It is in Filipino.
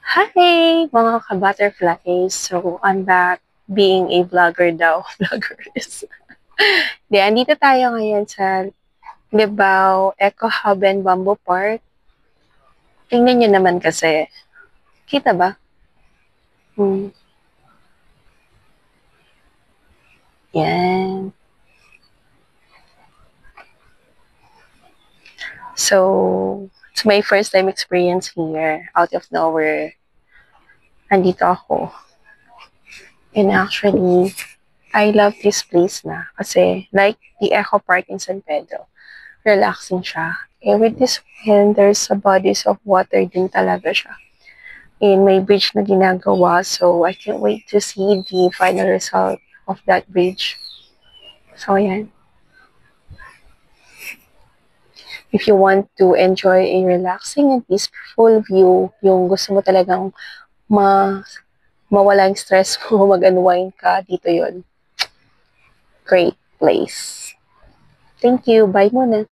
Hi, mga ka-butterflies. So, I'm back being a vlogger daw. Vloggers. Di, andito tayo ngayon sa Libao Eco Hub and Bamboo Park. Tingnan nyo naman kasi. Kita ba? Hmm. Yan. So, it's my first time experience here. Out of nowhere, andito ako. And actually, I love this place na. Kasi, like the Eco Park in San Pedro, relaxing siya. And with this wind, there's a bodies of water din talaga siya. And may bridge na ginagawa, so I can't wait to see the final result of that bridge. So, yan. If you want to enjoy a relaxing and peaceful view, yung gusto mo talagang mawala yung stress mo, mag-unwind ka, dito yon. Great place. Thank you. Bye muna.